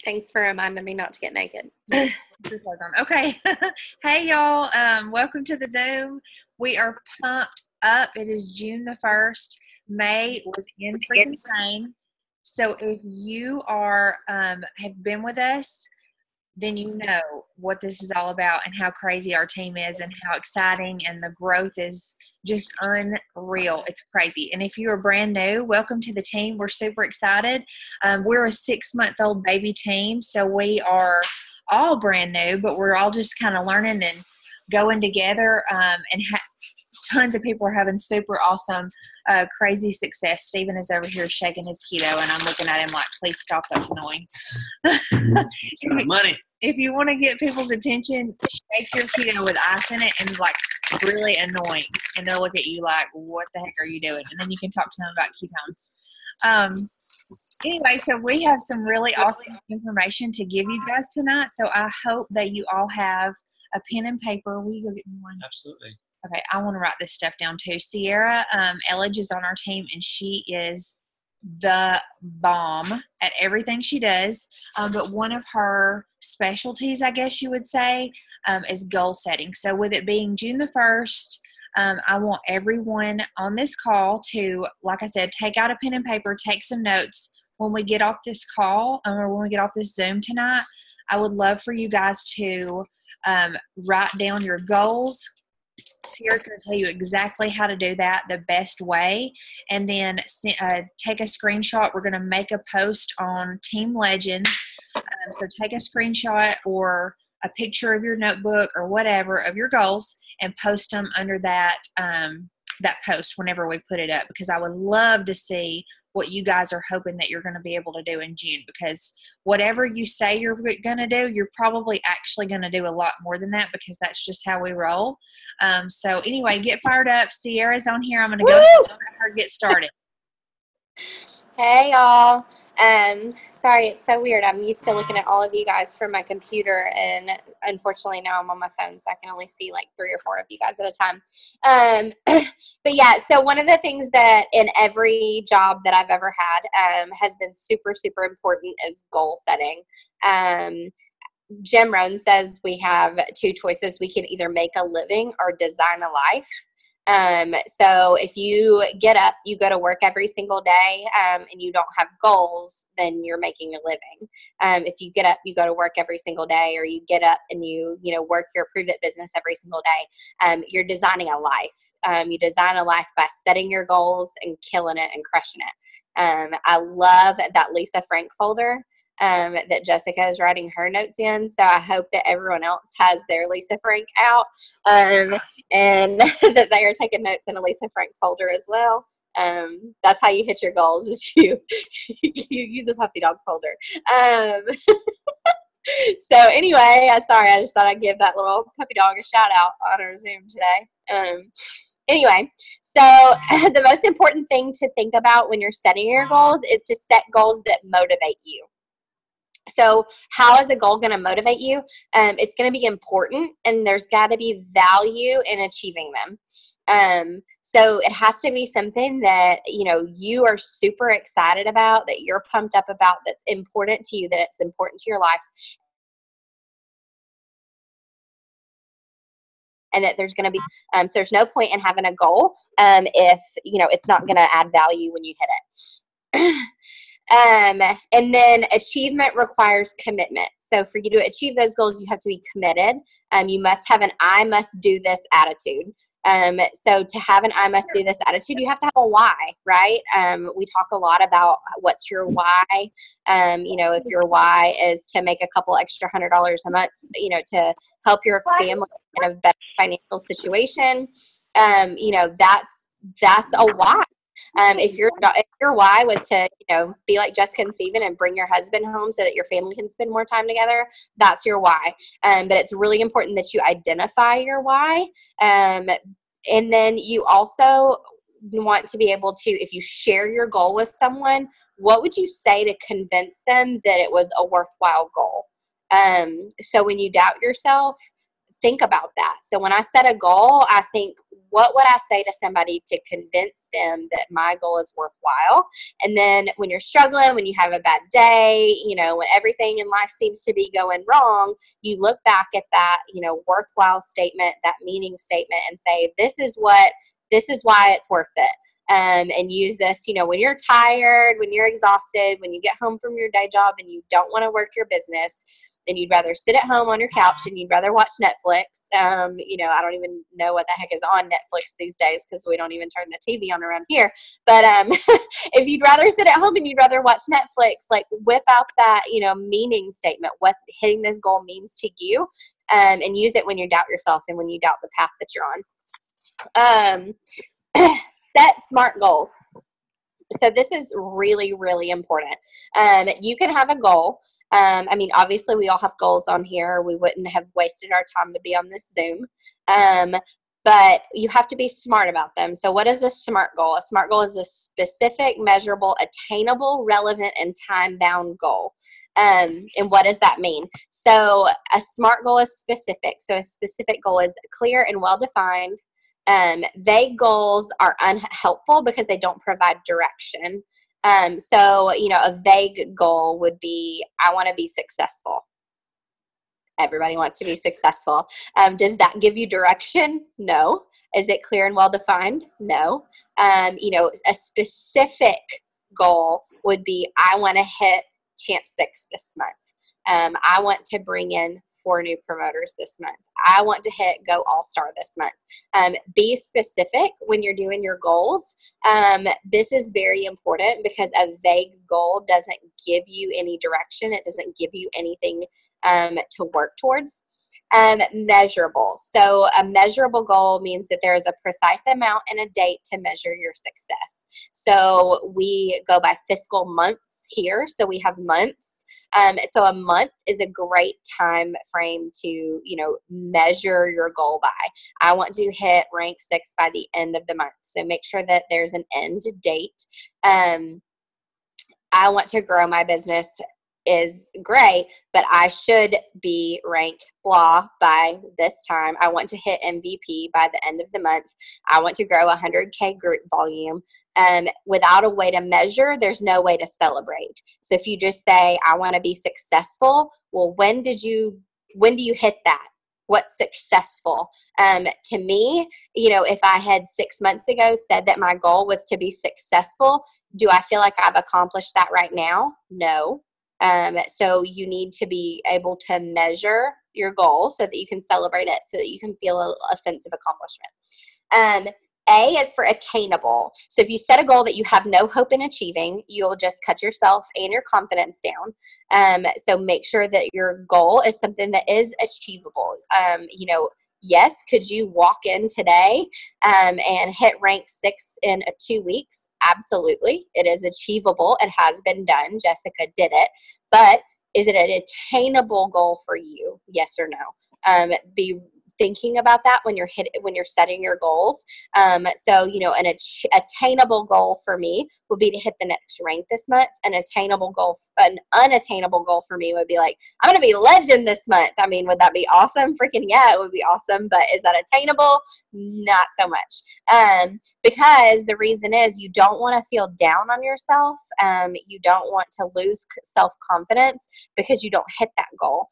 Thanks for reminding me not to get naked. Okay. Hey, y'all. Welcome to the Zoom. We are pumped up. It is June the 1st. May was in freaking rain. So if you are have been with us, then you know what this is all about and how crazy our team is and how exciting, and the growth is just unreal. It's crazy. And if you are brand new, welcome to the team. We're super excited. We're a 6-month-old baby team, so we are all brand new, but we're all just kind of learning and going together, and tons of people are having super awesome, crazy success. Steven is over here shaking his keto, and I'm looking at him like, please stop, that's annoying. Money. If you want to get people's attention, shake your keto with ice in it and like really annoying. And they'll look at you like, what the heck are you doing? And then you can talk to them about ketones. Anyway, so we have some really awesome information to give you guys tonight. So I hope that you all have a pen and paper. Will you go get me one? Absolutely. Okay, I want to write this stuff down too. Sierra Elledge is on our team, and she is the bomb at everything she does. But one of her specialties, I guess you would say, is goal setting. So with it being June the 1st, I want everyone on this call to, like I said, take out a pen and paper, take some notes when we get off this call, or when we get off this Zoom tonight. I would love for you guys to write down your goals. Sierra's going to tell you exactly how to do that the best way, and then take a screenshot. We're going to make a post on Team Legend. So take a screenshot or a picture of your notebook or whatever of your goals and post them under that post whenever we put it up, because I would love to see what you guys are hoping that you're going to be able to do in June, because whatever you say you're going to do, you're probably actually going to do a lot more than that, because that's just how we roll. So anyway, get fired up. Sierra's on here. I'm going to go ahead and let her get started. Hey, y'all. Sorry, it's so weird. I'm used to looking at all of you guys from my computer, and unfortunately now I'm on my phone, so I can only see like 3 or 4 of you guys at a time. But yeah, so one of the things that in every job that I've ever had has been super, super important is goal setting. Jim Rohn says we have 2 choices. We can either make a living or design a life. So if you get up, you go to work every single day, and you don't have goals, then you're making a living. If you get up, you go to work every single day, or you get up and you work your Prove It business every single day, you're designing a life. You design a life by setting your goals and killing it and crushing it. I love that Lisa Frank folder that Jessica is writing her notes in. So I hope that everyone else has their Lisa Frank out, and that they are taking notes in a Lisa Frank folder as well. That's how you hit your goals, is you use a puppy dog folder. So anyway, sorry, I just thought I'd give that little puppy dog a shout out on our Zoom today. Anyway, so the most important thing to think about when you're setting your goals is to set goals that motivate you. So how is a goal going to motivate you? It's going to be important, and there's got to be value in achieving them. So it has to be something that, you are super excited about, that you're pumped up about, that's important to you, that it's important to your life. And that there's going to be, so there's no point in having a goal if, it's not going to add value when you hit it. And then achievement requires commitment. So for you to achieve those goals, you have to be committed. You must have an I must do this attitude. So to have an I must do this attitude, you have to have a why, right? We talk a lot about what's your why. If your why is to make a couple extra $100 a month, to help your family in a better financial situation, that's a why. If your why was to, be like Jessica and Steven and bring your husband home so that your family can spend more time together, that's your why. But it's really important that you identify your why. And then you also want to be able to, if you share your goal with someone, what would you say to convince them that it was a worthwhile goal? So when you doubt yourself, think about that. So when I set a goal, I think, what would I say to somebody to convince them that my goal is worthwhile? And then when you're struggling, when you have a bad day, when everything in life seems to be going wrong, you look back at that, worthwhile statement, that meaning statement, and say, this is why it's worth it. And use this, when you're tired, when you're exhausted, when you get home from your day job and you don't want to work your business, and you'd rather sit at home on your couch and you'd rather watch Netflix. I don't even know what the heck is on Netflix these days because we don't even turn the TV on around here. But if you'd rather sit at home and you'd rather watch Netflix, like whip out that, meaning statement, what hitting this goal means to you, and use it when you doubt yourself and when you doubt the path that you're on. Set SMART goals. So this is really, really important. You can have a goal. Obviously we all have goals on here. We wouldn't have wasted our time to be on this Zoom. But you have to be smart about them. So what is a SMART goal? A SMART goal is a specific, measurable, attainable, relevant, and time-bound goal. And what does that mean? So a SMART goal is specific. So a specific goal is clear and well-defined. Vague goals are unhelpful because they don't provide direction. So a vague goal would be, I want to be successful. Everybody wants to be successful. Does that give you direction? No. Is it clear and well-defined? No. A specific goal would be, I want to hit Champ 6 this month. I want to bring in 4 new promoters this month. I want to hit Go All-Star this month. Be specific when you're doing your goals. This is very important because a vague goal doesn't give you any direction. It doesn't give you anything to work towards. Measurable. So a measurable goal means that there is a precise amount and a date to measure your success. So we go by fiscal months here. So we have months. So a month is a great time frame to, measure your goal by. I want to hit rank 6 by the end of the month. So make sure that there's an end date. I want to grow my business is great, but I should be rank blah by this time. I want to hit MVP by the end of the month. I want to grow 100K group volume. Without a way to measure, there's no way to celebrate. So if you just say, I want to be successful, well, when do you hit that? What's successful? To me, if I had 6 months ago said that my goal was to be successful, do I feel like I've accomplished that right now? No. So you need to be able to measure your goal so that you can celebrate it, so that you can feel a sense of accomplishment. A is for attainable. So if you set a goal that you have no hope in achieving, you'll just cut yourself and your confidence down. So make sure that your goal is something that is achievable. Yes, could you walk in today and hit rank 6 in 2 weeks? Absolutely. It is achievable. It has been done. Jessica did it. But is it an attainable goal for you? Yes or no? Be thinking about that when you're setting your goals. So an attainable goal for me would be to hit the next rank this month. An unattainable goal for me would be like, I'm going to be legend this month. Would that be awesome? Freaking yeah, it would be awesome. But is that attainable? Not so much. Because the reason is you don't want to feel down on yourself. You don't want to lose self-confidence because you don't hit that goal.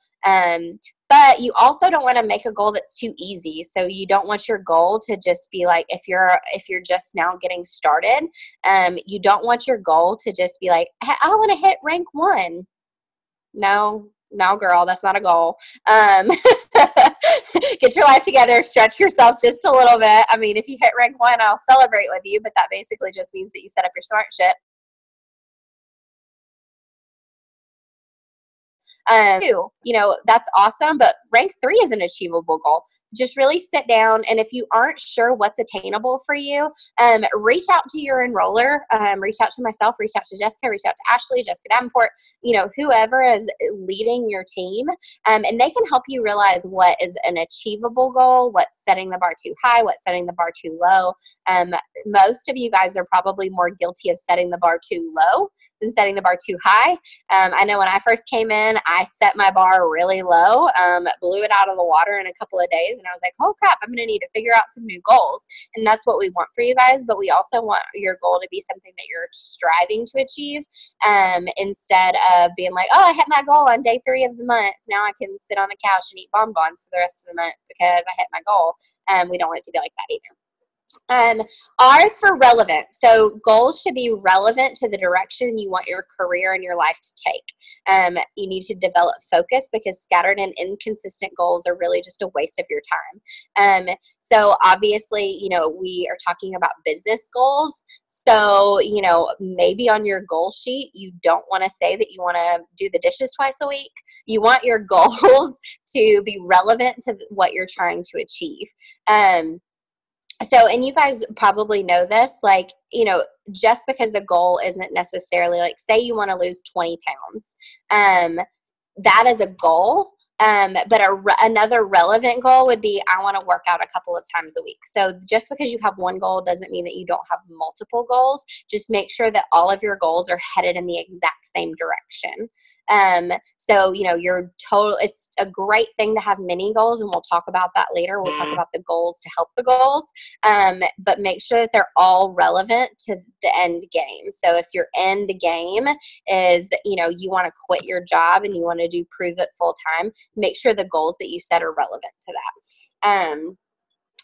But you also don't want to make a goal that's too easy. So you don't want your goal to just be like, if you're just now getting started, you don't want your goal to just be like, hey, I want to hit rank 1. No, girl, that's not a goal. Get your life together, stretch yourself just a little bit. If you hit rank 1, I'll celebrate with you, but that basically just means that you set up your smart shit. 2, that's awesome, but rank 3 is an achievable goal. Just really sit down, and if you aren't sure what's attainable for you, reach out to your enroller, reach out to myself, reach out to Jessica, reach out to Ashley, Jessica Davenport, whoever is leading your team, and they can help you realize what is an achievable goal, what's setting the bar too high, what's setting the bar too low. Most of you guys are probably more guilty of setting the bar too low than setting the bar too high. I know when I first came in, I set my bar really low, blew it out of the water in a couple of days, and I was like, oh crap, I'm going to need to figure out some new goals. And that's what we want for you guys, but we also want your goal to be something that you're striving to achieve, instead of being like, oh, I hit my goal on day 3 of the month. Now I can sit on the couch and eat bonbons for the rest of the month because I hit my goal. We don't want it to be like that either. R is for relevant. So goals should be relevant to the direction you want your career and your life to take. You need to develop focus because scattered and inconsistent goals are really just a waste of your time. So obviously, we are talking about business goals. So, maybe on your goal sheet, you don't want to say that you want to do the dishes twice a week. You want your goals to be relevant to what you're trying to achieve. And you guys probably know this, just because the goal isn't necessarily say you want to lose 20 pounds, that is a goal. But another relevant goal would be, I want to work out a couple of times a week. So just because you have one goal doesn't mean that you don't have multiple goals. Just make sure that all of your goals are headed in the exact same direction. It's a great thing to have many goals, and we'll talk about that later. We'll talk about the goals to help the goals, but make sure that they're all relevant to the end game. So if your end game is, you want to quit your job and you want to do Prove It full time, make sure the goals that you set are relevant to that.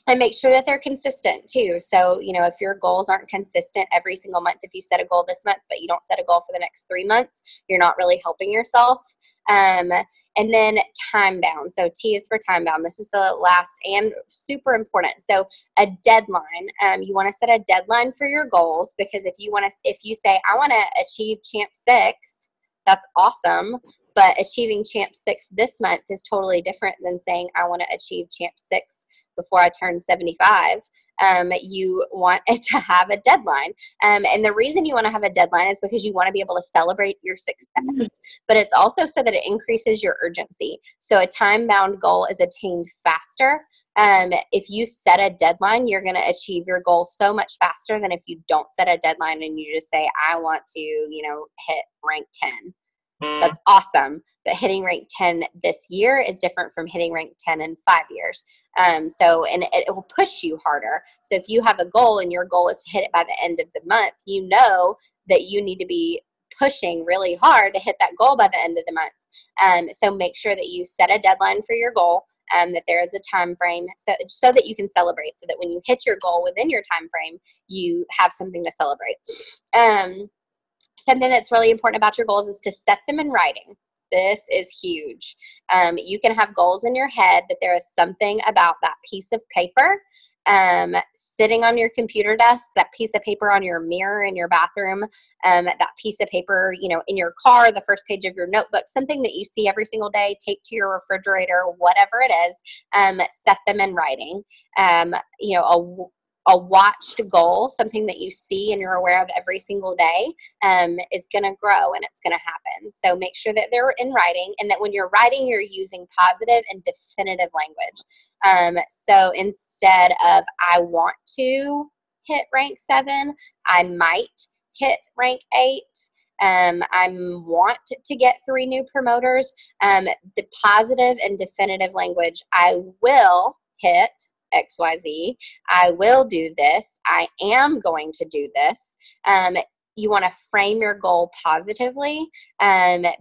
And make sure that they're consistent too. So, if your goals aren't consistent every single month, if you set a goal this month, but you don't set a goal for the next 3 months, you're not really helping yourself. And then time bound. So T is for time bound. This is the last and super important. So a deadline. You want to set a deadline for your goals, because if you say, I want to achieve Champ 6, that's awesome. But achieving Champ 6 this month is totally different than saying, I want to achieve Champ 6 before I turn 75. You want it to have a deadline. And the reason you want to have a deadline is because you want to be able to celebrate your success. But it's also so that it increases your urgency. So a time-bound goal is attained faster. If you set a deadline, you're going to achieve your goal so much faster than if you don't set a deadline and you just say, I want to, hit rank 10. That's awesome. But hitting rank 10 this year is different from hitting rank 10 in 5 years. And it will push you harder. So if you have a goal and your goal is to hit it by the end of the month, you know that you need to be pushing really hard to hit that goal by the end of the month. So make sure that you set a deadline for your goal, that there is a time frame so that you can celebrate, so that when you hit your goal within your time frame, you have something to celebrate. Something that's really important about your goals is to set them in writing. This is huge. You can have goals in your head, but there is something about that piece of paper sitting on your computer desk, that piece of paper on your mirror in your bathroom, that piece of paper, in your car, the first page of your notebook, something that you see every single day, taped to your refrigerator, whatever it is, set them in writing. A watched goal, something that you see and you're aware of every single day, is going to grow and it's going to happen. So make sure that they're in writing, and that when you're writing, you're using positive and definitive language. So instead of, I want to hit rank 7, I might hit rank 8. I want to get 3 new promoters. The positive and definitive language, I will hit XYZ. I will do this. I am going to do this. You want to frame your goal positively,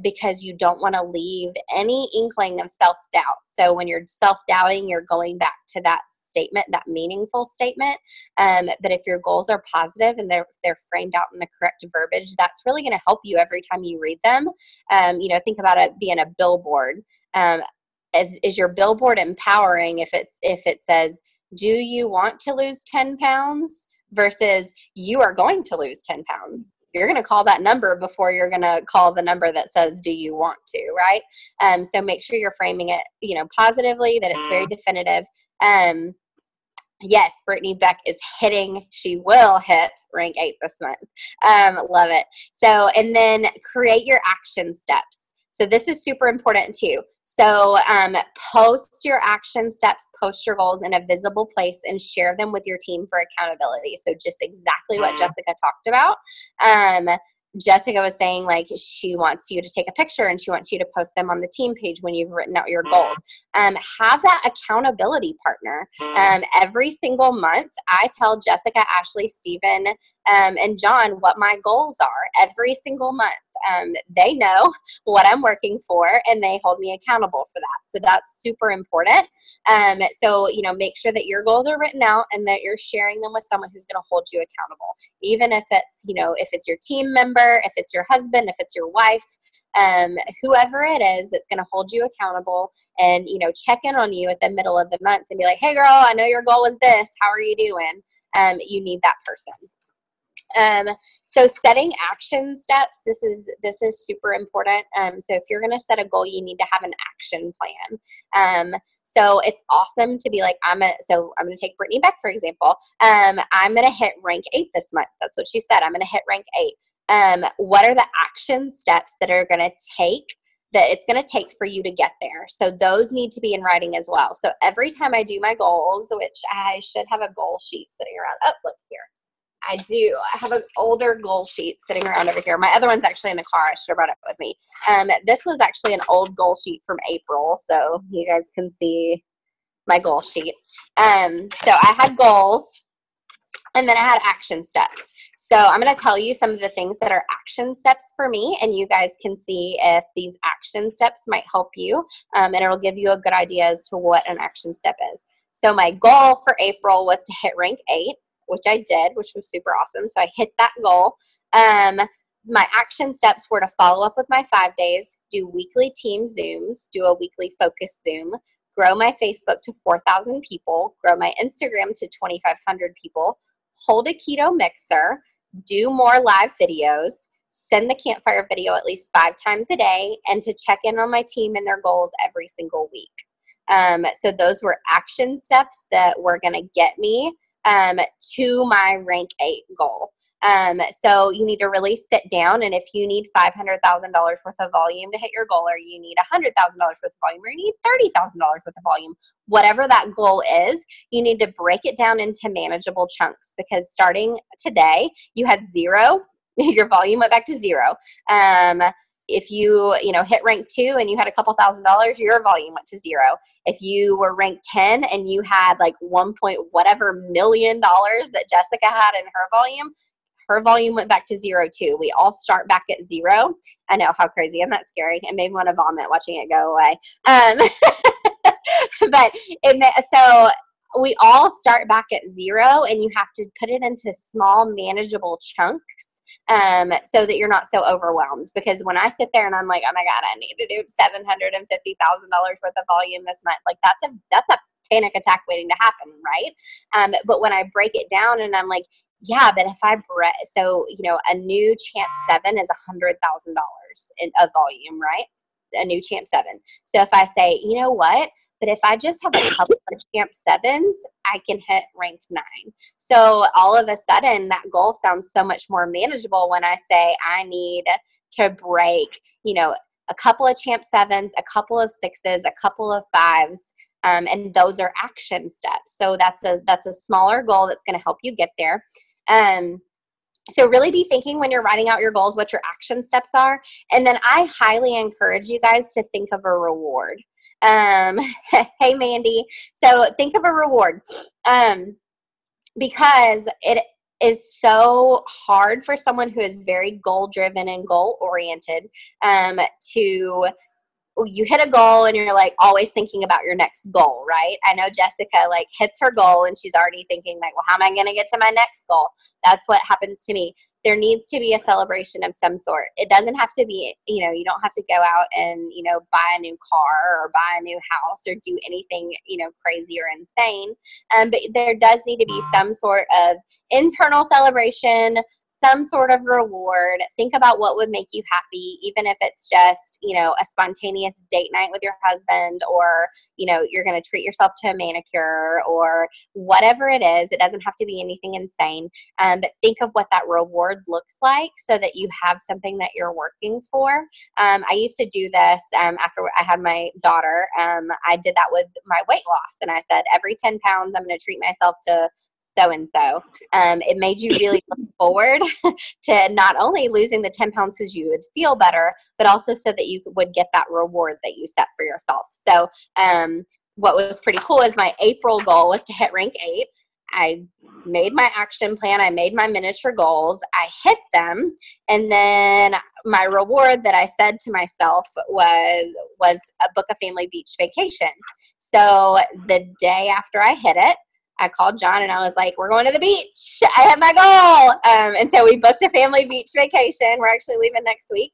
because you don't want to leave any inkling of self-doubt. So when you're self-doubting, you're going back to that statement, that meaningful statement. But if your goals are positive and they're framed out in the correct verbiage, that's really going to help you every time you read them. Think about it being a billboard. Is your billboard empowering if it says, do you want to lose 10 pounds versus you are going to lose 10 pounds? You're going to call that number before you're going to call the number that says, do you want to, right? So make sure you're framing it, positively, that it's very definitive. Yes, Brittany Beck is she will hit rank 8 this month. Love it. So, and then create your action steps. So this is super important too. So post your action steps, post your goals in a visible place, and share them with your team for accountability. So just exactly what Jessica talked about. Jessica was saying, like, she wants you to take a picture and she wants you to post them on the team page when you've written out your goals. Have that accountability partner. Every single month, I tell Jessica, Ashley, Steven, and John what my goals are every single month. They know what I'm working for and they hold me accountable for that. So that's super important. So, make sure that your goals are written out and that you're sharing them with someone who's going to hold you accountable. Even if it's, if it's your team member, if it's your husband, if it's your wife, whoever it is that's going to hold you accountable and, check in on you at the middle of the month and be like, hey girl, I know your goal was this. How are you doing? You need that person. So setting action steps, this is super important. So if you're going to set a goal, you need to have an action plan. So it's awesome to be like, I'm going to take Brittany Beck, for example. I'm going to hit rank 8 this month. That's what she said. I'm going to hit rank 8. What are the action steps that are going to take that it's going to take for you to get there? So those need to be in writing as well. So every time I do my goals, which I should have a goal sheet sitting around. Oh, look here. I do. I have an older goal sheet sitting around over here. My other one's actually in the car. I should have brought it with me. This was actually an old goal sheet from April, so you guys can see my goal sheet. So I had goals, and then I had action steps. So I'm going to tell you some of the things that are action steps for me, and you guys can see if these action steps might help you, and it'll give you a good idea as to what an action step is. So my goal for April was to hit rank 8. Which I did, which was super awesome. So I hit that goal. My action steps were to follow up with my 5 days, do weekly team Zooms, do a weekly focus Zoom, grow my Facebook to 4,000 people, grow my Instagram to 2,500 people, hold a keto mixer, do more live videos, send the campfire video at least 5 times a day, and to check in on my team and their goals every single week. So those were action steps that were going to get me to my rank 8 goal. So you need to really sit down, and if you need $500,000 worth of volume to hit your goal, or you need $100,000 worth of volume, or you need $30,000 worth of volume, whatever that goal is, you need to break it down into manageable chunks, because starting today, you had 0, your volume went back to 0. If you, hit rank 2 and you had a couple $1,000s, your volume went to 0. If you were ranked 10 and you had like whatever million dollars that Jessica had in her volume went back to 0 too. We all start back at 0. I know, how crazy. Isn't that scary? It made me want to vomit watching it go away. So we all start back at 0, and you have to put it into small, manageable chunks. So that you're not so overwhelmed. Because when I sit there and I'm like, oh my God, I need to do $750,000 worth of volume this month, like that's a panic attack waiting to happen, right? But when I break it down and I'm like, yeah, but if a new Champ 7 is $100,000 of volume, right? A new Champ 7. So if I say, you know what? But if I just have a couple of Champ 7s, I can hit rank 9. So all of a sudden, that goal sounds so much more manageable when I say I need to break, a couple of Champ 7s, a couple of 6s, a couple of 5s, and those are action steps. So that's a smaller goal that's going to help you get there. So really be thinking when you're writing out your goals what your action steps are. And then I highly encourage you guys to think of a reward. Hey, Mandy. So think of a reward, because it is so hard for someone who is very goal driven and goal oriented, you hit a goal and you're like always thinking about your next goal, right? I know Jessica like hits her goal and she's already thinking like, well, how am I going to get to my next goal? That's what happens to me. There needs to be a celebration of some sort. It doesn't have to be, you don't have to go out and, buy a new car or buy a new house or do anything, crazy or insane. But there does need to be some sort of internal celebration, some sort of reward. Think about what would make you happy, even if it's just, a spontaneous date night with your husband, or, you're going to treat yourself to a manicure or whatever it is. It doesn't have to be anything insane. But think of what that reward looks like so that you have something that you're working for. I used to do this after I had my daughter. I did that with my weight loss. And I said, every 10 pounds, I'm going to treat myself to so-and-so. It made you really look forward to not only losing the 10 pounds because you would feel better, but also so that you would get that reward that you set for yourself. So what was pretty cool is my April goal was to hit rank 8. I made my action plan. I made my miniature goals. I hit them. And then my reward that I said to myself was a book a family beach vacation. So the day after I hit it, I called John and I was like, we're going to the beach. I hit my goal. And so we booked a family beach vacation. We're actually leaving next week.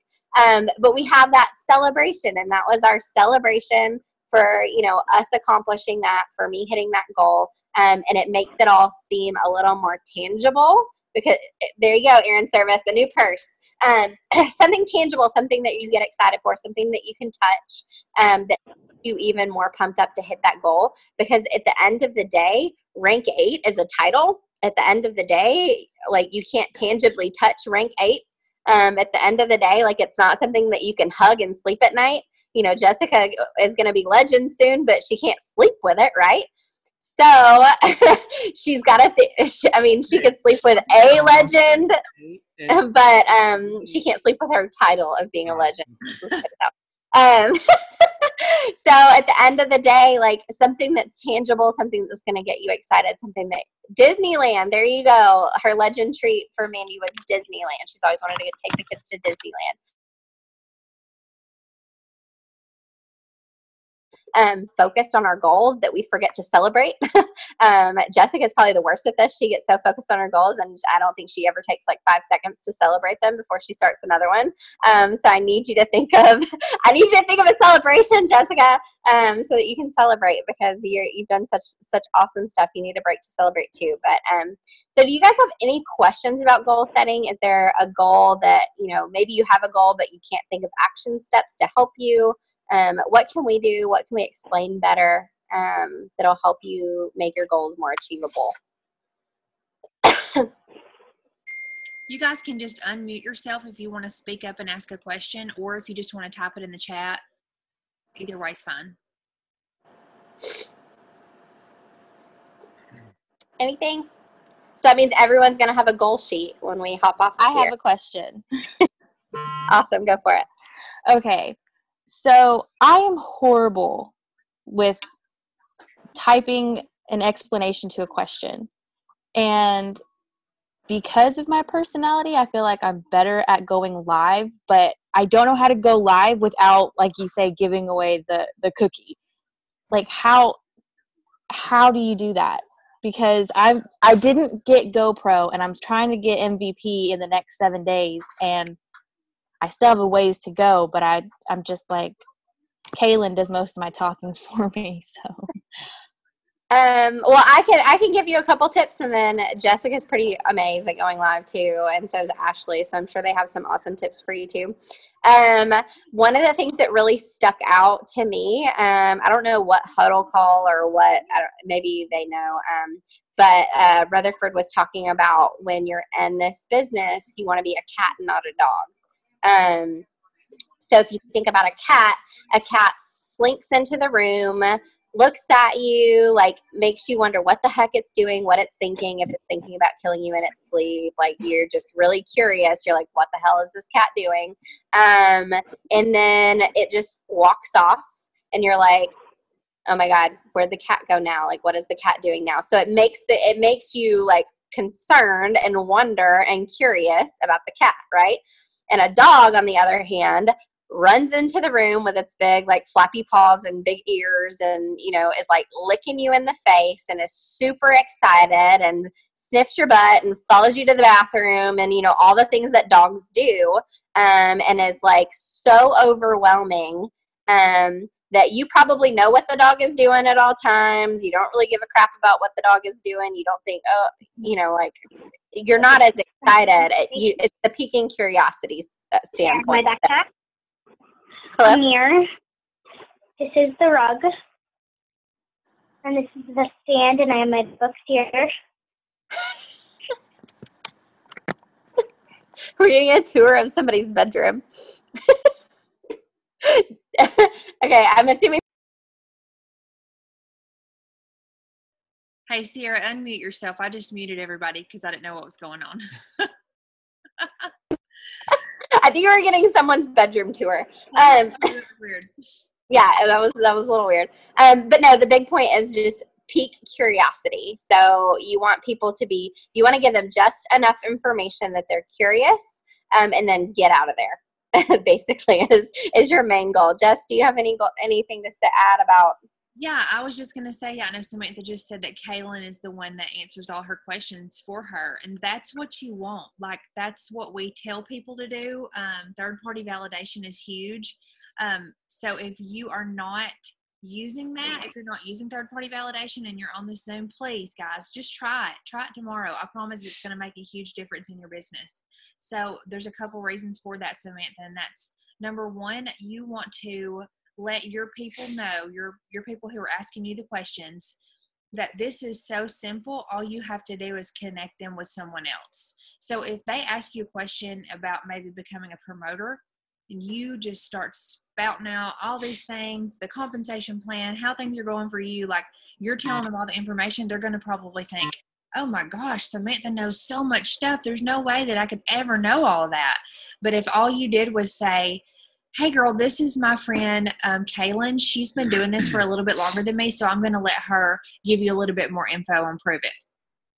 But we have that celebration, and that was our celebration for, us accomplishing that, for me hitting that goal. And it makes it all seem a little more tangible, because there you go, Erin Service, a new purse. Something tangible, something that you get excited for, something that you can touch, that you even more pumped up to hit that goal. Because at the end of the day, rank 8 is a title. At the end of the day, like, you can't tangibly touch rank 8. At the end of the day, like, it's not something that you can hug and sleep at night. Jessica is going to be legend soon, but she can't sleep with it, right? So she's got she could sleep with a legend, but she can't sleep with her title of being a legend. So at the end of the day, like, something that's tangible, something that's going to get you excited, something that Disneyland, there you go. Her legend treat for Mandy was Disneyland. She's always wanted to take the kids to Disneyland. Focused on our goals that we forget to celebrate. Jessica's probably the worst at this. She gets so focused on her goals, and I don't think she ever takes like 5 seconds to celebrate them before she starts another one. So I need you to think of a celebration, Jessica, so that you can celebrate, because you've done such awesome stuff. You need a break to celebrate too. But so do you guys have any questions about goal setting? Is there a goal that, maybe you have a goal but you can't think of action steps to help you? What can we do? What can we explain better that'll help you make your goals more achievable? You guys can just unmute yourself if you want to speak up and ask a question, or if you just want to type it in the chat. Either way is fine. Anything? So that means everyone's going to have a goal sheet when we hop off I here. have a question. Awesome. Go for it. Okay. So I am horrible with typing an explanation to a question. And because of my personality, I feel like I'm better at going live, but I don't know how to go live without, like you say, giving away the cookie. Like, how do you do that? Because I didn't get GoPro, and I'm trying to get MVP in the next 7 days, and I still have a ways to go, but I'm just like, Kaylin does most of my talking for me, so. Well, I can give you a couple tips, and then Jessica's pretty amazing at going live too, and so is Ashley. So I'm sure they have some awesome tips for you too. One of the things that really stuck out to me, I don't know what Huddle Call or what, maybe they know, but Rutherford was talking about, when you're in this business, you want to be a cat and not a dog. So if you think about a cat slinks into the room, looks at you, like, makes you wonder what the heck it's doing, what it's thinking. If it's thinking about killing you in its sleep, like, you're just really curious. You're like, what the hell is this cat doing? And then it just walks off, and you're like, oh my God, where'd the cat go now? Like, what is the cat doing now? So it makes you like concerned and wonder and curious about the cat, right? And a dog, on the other hand, runs into the room with its big, like, flappy paws and big ears, and, is like licking you in the face, and is super excited, and sniffs your butt and follows you to the bathroom, and, all the things that dogs do, and is like so overwhelming, that you probably know what the dog is doing at all times. You don't really give a crap about what the dog is doing. You don't think, like, you're not as excited. It's the piquing curiosity standpoint. My backpack. Hello? I'm here. This is the rug. And this is the stand, and I have my books here. We're getting a tour of somebody's bedroom. Okay, I'm assuming. Hey, Sierra, unmute yourself. I just muted everybody because I didn't know what was going on. I think you were getting someone's bedroom tour. Weird. Yeah, that was a little weird. But no, the big point is just pique curiosity. So you want people to you want to give them just enough information that they're curious, and then get out of there. Basically, is your main goal. Jess, do you have anything to add about? Yeah, I was just going to say, I know Samantha just said that Kaylin is the one that answers all her questions for her. And that's what you want. Like, that's what we tell people to do. Third-party validation is huge. So if you are not using that, if you're not using third-party validation and you're on the Zoom, please, guys, just try it. Try it tomorrow. I promise it's going to make a huge difference in your business. So there's a couple reasons for that, Samantha. And that's, number one, you want to let your people know, your people who are asking you the questions, that this is so simple. All you have to do is connect them with someone else. So if they ask you a question about maybe becoming a promoter, and you just start spouting out all these things, the compensation plan, how things are going for you, like you're telling them all the information, they're going to probably think, oh my gosh, Samantha knows so much stuff. There's no way that I could ever know all of that. But if all you did was say, hey girl, this is my friend Kaylin. She's been doing this for a little bit longer than me, so I'm going to let her give you a little bit more info and prove it.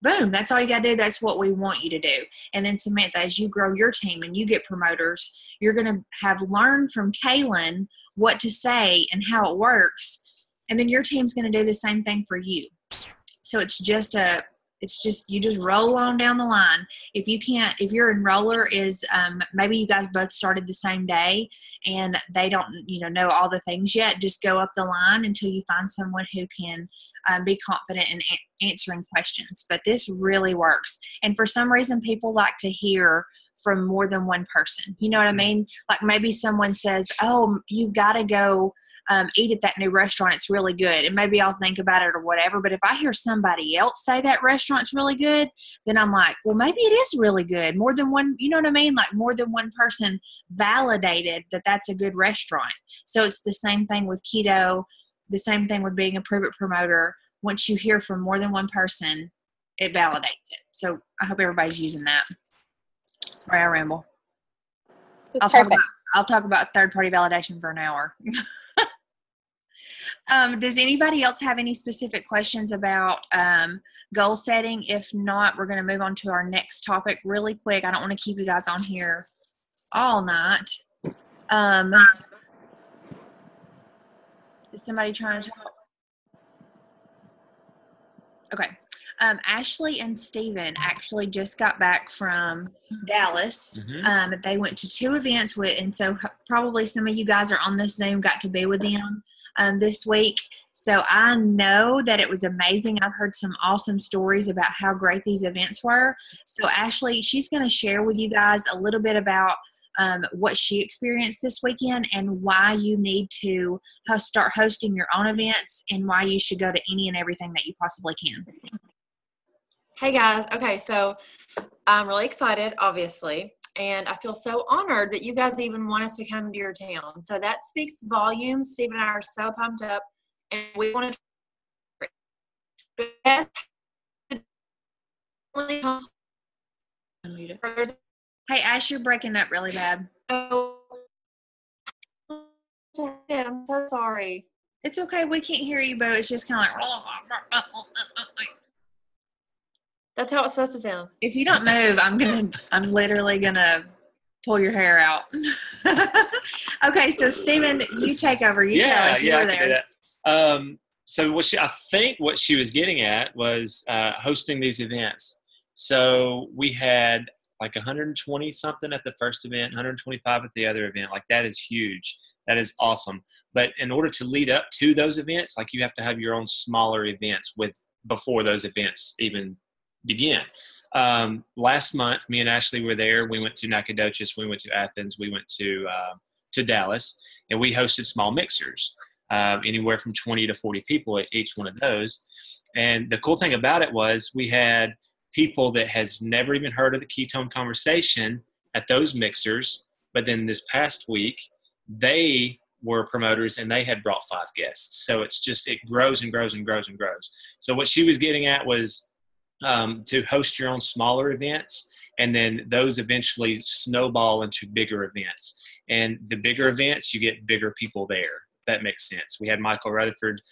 Boom, that's all you got to do. That's what we want you to do. And then Samantha, as you grow your team and you get promoters, you're going to have learned from Kaylin what to say and how it works. And then your team's going to do the same thing for you. So it's just you just roll on down the line. If your enroller is, maybe you guys both started the same day and they don't, know all the things yet, just go up the line until you find someone who can be confident in answering questions. But this really works. And for some reason, people like to hear from more than one person. You know what I mean? Like maybe someone says, oh, you've got to go eat at that new restaurant. It's really good. And maybe I'll think about it or whatever. But if I hear somebody else say that restaurant's really good, then I'm like, well, maybe it is really good. More than one, you know what I mean? Like more than one person validated that that's a good restaurant. So it's the same thing with keto, the same thing with being a Prove It promoter. Once you hear from more than one person, it validates it. So I hope everybody's using that. Sorry, I ramble. I'll talk about third-party validation for an hour. Does anybody else have any specific questions about goal setting? If not, we're going to move on to our next topic really quick. I don't want to keep you guys on here all night. Is somebody trying to talk? Okay. Ashley and Steven actually just got back from Dallas. Mm-hmm. They went to 2 events and so probably some of you guys are on this Zoom got to be with them this week. So I know that it was amazing. I've heard some awesome stories about how great these events were. So Ashley, she's going to share with you guys a little bit about what she experienced this weekend and why you need to start hosting your own events and why you should go to any and everything that you possibly can. Hey guys. Okay, so I'm really excited, obviously, and I feel so honored that you guys even want us to come to your town. So that speaks volumes. Steve and I are so pumped up, and we want to. Hey Ash, you're breaking up really bad. Oh, I'm so sorry. It's okay. We can't hear you, but it's just kind of like. That's how it's supposed to sound. If you don't move, I'm literally gonna pull your hair out. Okay, so Steven, you take over. You tell us you were there. So I think what she was getting at was hosting these events. So we had like 120 something at the first event, 125 at the other event. Like that is huge. That is awesome. But in order to lead up to those events, like you have to have your own smaller events before those events even begin. Last month, me and Ashley were there. We went to Nacogdoches. We went to Athens. We went to Dallas, and we hosted small mixers, anywhere from 20 to 40 people at each one of those. And the cool thing about it was we had people that has never even heard of the ketone conversation at those mixers. But then this past week, they were promoters, and they had brought 5 guests. So it's just, it grows and grows and grows and grows. So what she was getting at was to host your own smaller events, and then those eventually snowball into bigger events. And the bigger events, you get bigger people there. That makes sense. We had Michael Rutherford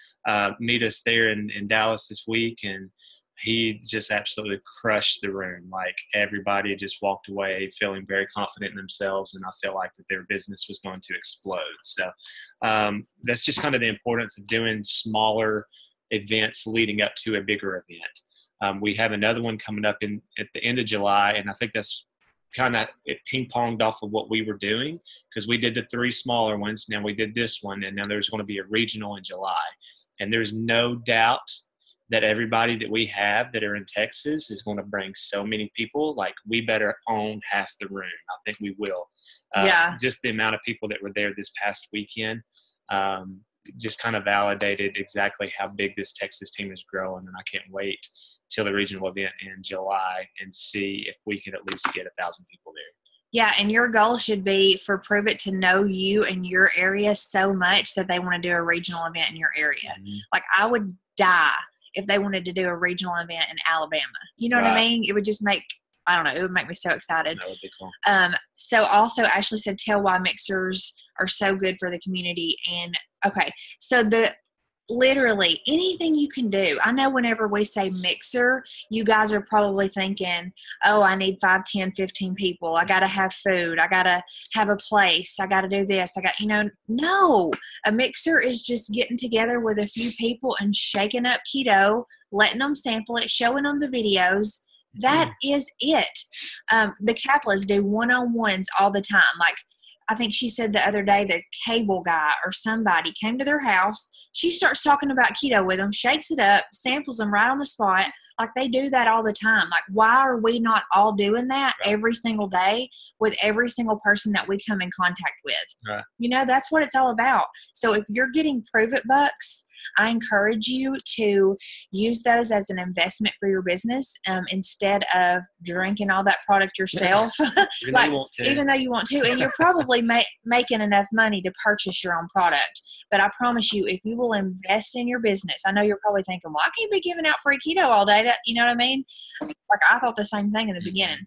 meet us there in Dallas this week, and he just absolutely crushed the room. Like, everybody just walked away feeling very confident in themselves, and I felt like that their business was going to explode. So that's just kind of the importance of doing smaller events leading up to a bigger event. We have another one coming up at the end of July, and I think that's kind of, it ping-ponged off of what we were doing, because we did the 3 smaller ones. Now we did this one, and now there's going to be a regional in July. And there's no doubt that everybody that we have that are in Texas is going to bring so many people. Like, we better own half the room. I think we will. Just the amount of people that were there this past weekend just kind of validated exactly how big this Texas team is growing. And I can't wait till the regional event in July and see if we can at least get 1,000 people there. Yeah, and your goal should be for Prove It to know you and your area so much that they want to do a regional event in your area. Mm-hmm. Like, I would die if they wanted to do a regional event in Alabama. You know what I mean? It would just make, I don't know, it would make me so excited. That would be cool. So also, Ashley said, tell why mixers are so good for the community. And okay, so literally anything you can do. I know whenever we say mixer, you guys are probably thinking, oh, I need 5, 10, 15 people. I got to have food. I got to have a place. I got to do this. No, a mixer is just getting together with a few people and shaking up keto, letting them sample it, showing them the videos. That is it. The Kaplas do one-on-ones all the time. Like, I think she said the other day, the cable guy or somebody came to their house. She starts talking about keto with them, shakes it up, samples them right on the spot. Like, they do that all the time. Like, why are we not all doing that every single day with every single person that we come in contact with? Right. You know, that's what it's all about. So if you're getting Prove It bucks, I encourage you to use those as an investment for your business instead of drinking all that product yourself. Even though you want to, and you're probably making enough money to purchase your own product. But I promise you, if you will invest in your business, I know you're probably thinking, well, I can't be giving out free keto all day. That, you know what I mean? Like, I thought the same thing in the beginning.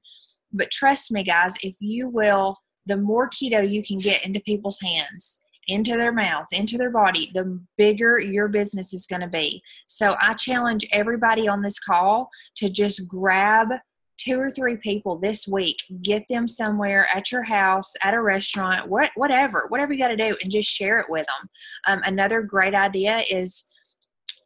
But trust me, guys, if you will, the more keto you can get into people's hands, into their mouths, into their body, the bigger your business is going to be. So I challenge everybody on this call to just grab 2 or 3 people this week, get them somewhere at your house, at a restaurant, whatever you got to do, and just share it with them. Another great idea is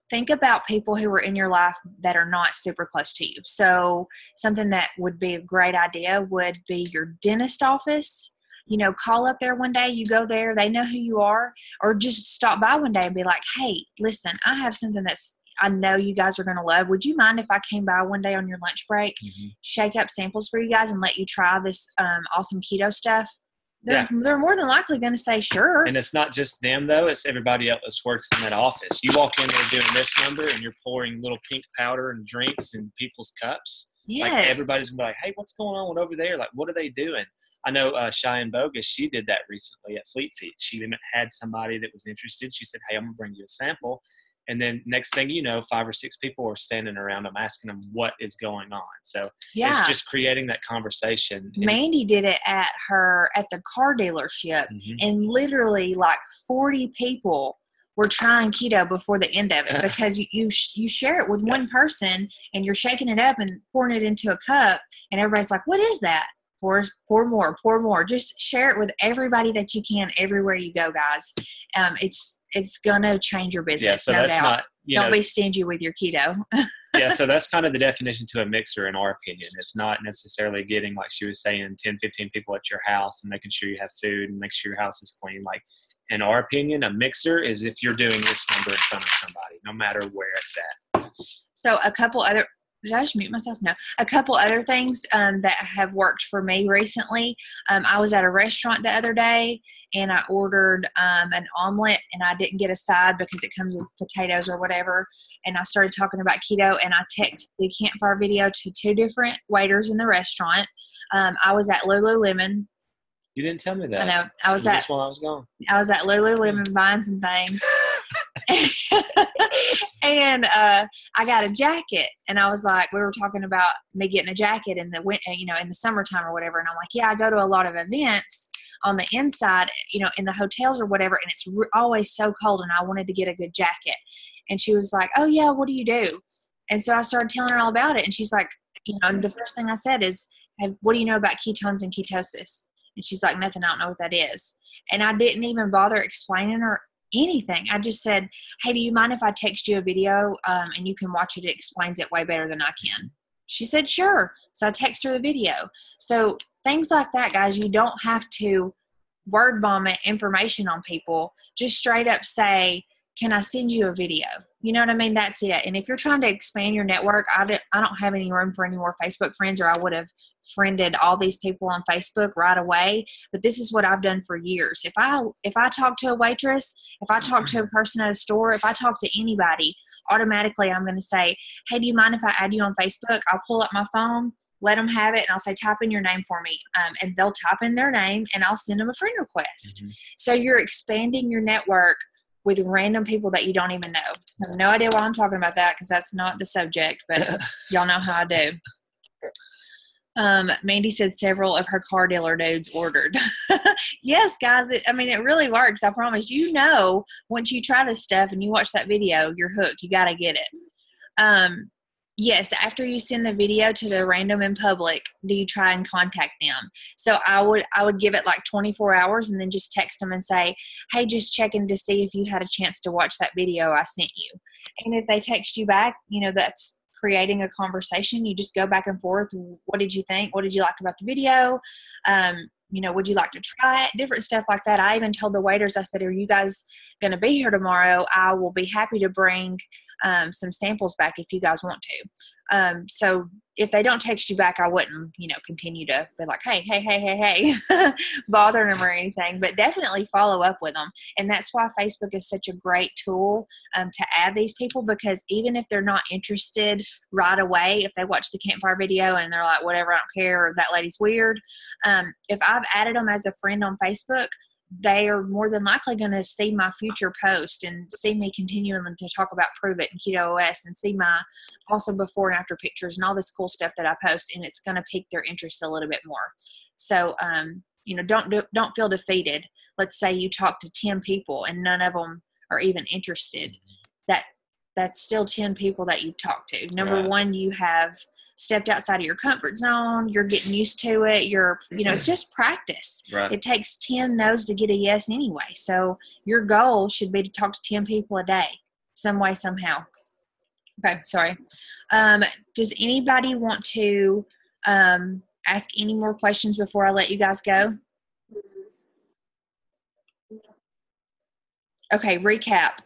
think about people who are in your life that are not super close to you. So something that would be a great idea would be your dentist office. You know, call up there one day, you go there, they know who you are, or just stop by one day and be like, hey, listen, I have something I know you guys are going to love. Would you mind if I came by one day on your lunch break, shake up samples for you guys and let you try this awesome keto stuff? They're more than likely going to say sure. And it's not just them, though. It's everybody else that works in that office. You walk in there doing this number and you're pouring little pink powder and drinks in people's cups. Yes. Like, everybody's going to be like, hey, what's going on over there? Like, what are they doing? I know Cheyenne Bogus, she did that recently at Fleet Feet. She had somebody that was interested. She said, hey, I'm going to bring you a sample. And then next thing you know, 5 or 6 people are standing around them asking them what is going on. So it's just creating that conversation. Mandy did it at the car dealership, and literally like 40 people were trying keto before the end of it, because you share it with one person and you're shaking it up and pouring it into a cup, and everybody's like, what is that? Pour more. Just share it with everybody that you can everywhere you go, guys. It's gonna change your business. Yeah, so no that's doubt. not, Don't be stingy with your keto. Yeah, so that's kind of the definition to a mixer in our opinion. It's not necessarily getting, like she was saying, 10, 15 people at your house and making sure you have food and make sure your house is clean. Like, in our opinion, a mixer is if you're doing this number in front of somebody, no matter where it's at. So did I just mute myself? No. A couple other things that have worked for me recently. I was at a restaurant the other day and I ordered an omelet, and I didn't get a side because it comes with potatoes or whatever. And I started talking about keto, and I texted the campfire video to 2 different waiters in the restaurant. I was at Lululemon You didn't tell me that. I know. I was That's why I was gone. Lululemon buying some things. And I got a jacket, and I was like, we were talking about me getting a jacket in the winter, in the summertime or whatever. And I'm like, yeah, I go to a lot of events on the inside, in the hotels or whatever, and it's always so cold, and I wanted to get a good jacket. And she was like, oh yeah, what do you do? And so I started telling her all about it, and she's like, and the first thing I said is, hey, what do you know about ketones and ketosis? And she's like, nothing, I don't know what that is. And I didn't even bother explaining her anything. I just said, hey, do you mind if I text you a video and you can watch it? It explains it way better than I can. She said, sure. So I text her the video. So things like that, guys, you don't have to word vomit information on people. Just straight up say, can I send you a video? You know what I mean? That's it. And if you're trying to expand your network, I don't have any room for any more Facebook friends, or I would have friended all these people on Facebook right away. But this is what I've done for years. If I talk to a waitress, if I talk to a person at a store, if I talk to anybody, automatically I'm going to say, hey, do you mind if I add you on Facebook? I'll pull up my phone, let them have it, and I'll say, type in your name for me. And they'll type in their name, and I'll send them a friend request. Mm-hmm. So you're expanding your network with random people that you don't even know. I have no idea why I'm talking about that, because that's not the subject, but y'all know how I do. Mandy said several of her car dealer dudes ordered. Yes, guys, it really works. I promise. Once you try this stuff and you watch that video, you're hooked. You got to get it. Yes, after you send the video to the random in public, do you try and contact them? So I would give it like 24 hours and then just text them and say, hey, just checking to see if you had a chance to watch that video I sent you. And if they text you back, that's creating a conversation. You just go back and forth. What did you think? What did you like about the video? Would you like to try it? Different stuff like that. I even told the waiters, I said, are you guys going to be here tomorrow? I will be happy to bring some samples back if you guys want to. So if they don't text you back, I wouldn't, continue to be like, hey, bothering them or anything, but definitely follow up with them. And that's why Facebook is such a great tool to add these people, because even if they're not interested right away, if they watch the campfire video and they're like, whatever, I don't care, or that lady's weird. If I've added them as a friend on Facebook, they are more than likely going to see my future post and see me continuing to talk about Prove It and Keto OS and see my also before and after pictures and all this cool stuff that I post, and it's going to pique their interest a little bit more. So, don't feel defeated. Let's say you talk to 10 people and none of them are even interested. That's still 10 people that you've talked to. Number one, you have stepped outside of your comfort zone. You're getting used to it. It's just practice. Right. It takes 10 no's to get a yes anyway. So your goal should be to talk to 10 people a day, some way, somehow. Okay, sorry. Does anybody want to ask any more questions before I let you guys go? Okay, recap.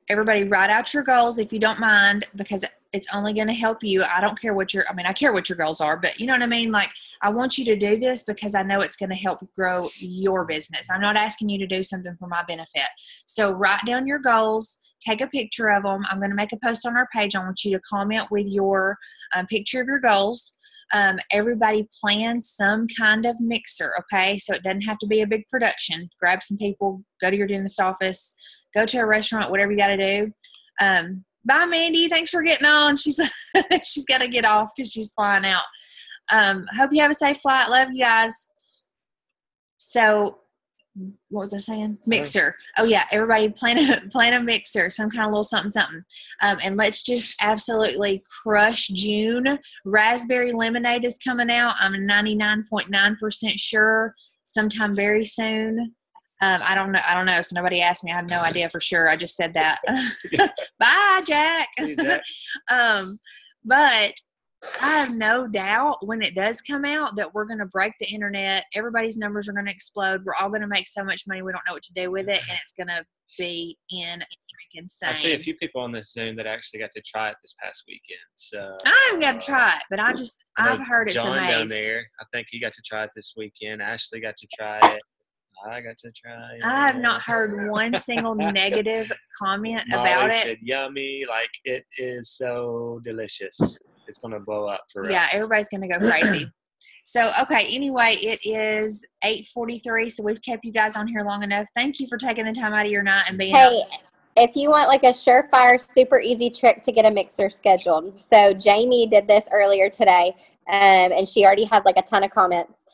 Everybody write out your goals if you don't mind, because it's only going to help you. I don't care I care what your goals are, but you know what I mean? Like, I want you to do this because I know it's going to help grow your business. I'm not asking you to do something for my benefit. So write down your goals, take a picture of them. I'm going to make a post on our page. I want you to comment with your picture of your goals. Everybody plan some kind of mixer, okay? So it doesn't have to be a big production. Grab some people, go to your dentist office, go to a restaurant, whatever you got to do. Bye, Mandy. Thanks for getting on. She's got to get off because she's flying out. Hope you have a safe flight. Love you guys. So what was I saying? Mixer. Oh yeah. Everybody plan a mixer, some kind of little something. And let's just absolutely crush June. Raspberry lemonade is coming out. I'm 99.9% sure sometime very soon. I don't know. So nobody asked me. I have no idea for sure. I just said that. Bye, Jack. See you, Jack. But I have no doubt when it does come out that we're going to break the internet. Everybody's numbers are going to explode. We're all going to make so much money. We don't know what to do with it. And it's going to be insane. I see a few people on this Zoom that actually got to try it this past weekend. So I haven't got to try it, but I've heard it's amazing. John down there, I think he got to try it this weekend. Ashley got to try it. I got to try it. I have not heard one single negative comment Molly about it. Said yummy, like it is so delicious. It's going to blow up for real. Yeah, everybody's going to go crazy. So, okay, anyway, it is 8:43, so we've kept you guys on here long enough. Thank you for taking the time out of your night and being Hey, if you want like a surefire, super easy trick to get a mixer scheduled. So Jamie did this earlier today, and she already had like a ton of comments.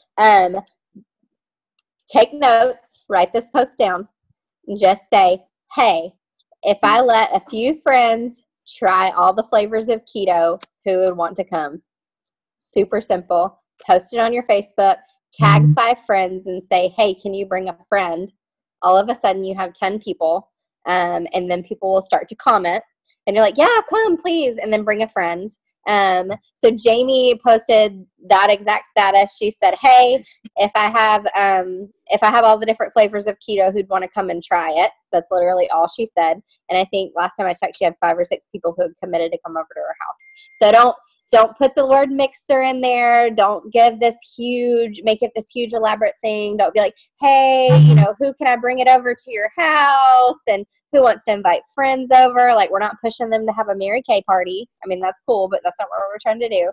Take notes, write this post down, and just say, hey, if I let a few friends try all the flavors of keto, who would want to come? Super simple. Post it on your Facebook, tag 5 friends and say, hey, can you bring a friend? All of a sudden you have 10 people, and then people will start to comment. And you're like, yeah, come, please, and then bring a friend. So Jamie posted that exact status. She said, hey, if I have all the different flavors of keto, who'd want to come and try it? That's literally all she said. And I think last time I checked, she had 5 or 6 people who had committed to come over to her house. So don't put the word mixer in there. Don't make it this huge elaborate thing. Don't be like, hey, who can I bring it over to your house? And who wants to invite friends over? Like, we're not pushing them to have a Mary Kay party. I mean, that's cool, but that's not what we're trying to do.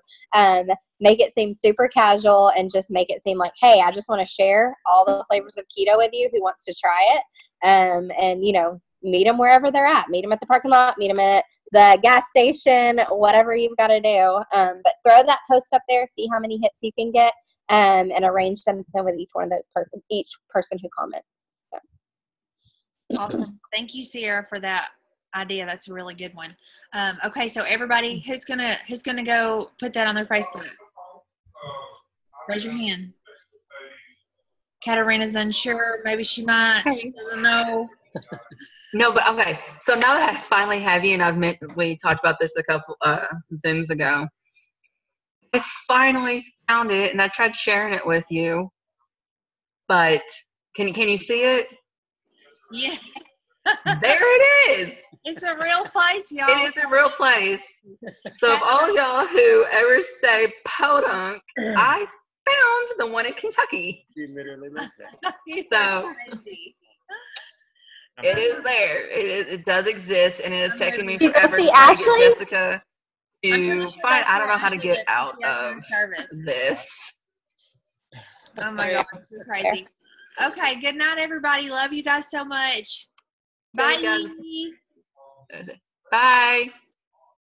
Make it seem super casual and just make it seem like, hey, I just want to share all the flavors of keto with you. Who wants to try it? And meet them wherever they're at. Meet them at the parking lot. Meet them at the gas station, whatever you've got to do. But throw that post up there, see how many hits you can get, and arrange something with each one of those each person who comments. So awesome. Thank you, Sierra, for that idea. That's a really good one. Okay, so everybody, who's gonna go put that on their Facebook? Raise your hand. Katarina's unsure. Maybe she might. She doesn't know. No, but okay. So now that I finally have you, and we talked about this a couple Zooms ago, I finally found it, and I tried sharing it with you. But can you see it? Yes. There it is. It's a real place, y'all. It is a real place. So of all y'all who ever say podunk, I found the one in Kentucky. She literally lives there. So it is there. It does exist, and it has taken me forever to try to get Jessica to find. I don't know how to get out of this. Oh my God, it's so crazy. Okay, good night, everybody. Love you guys so much. Bye. Bye.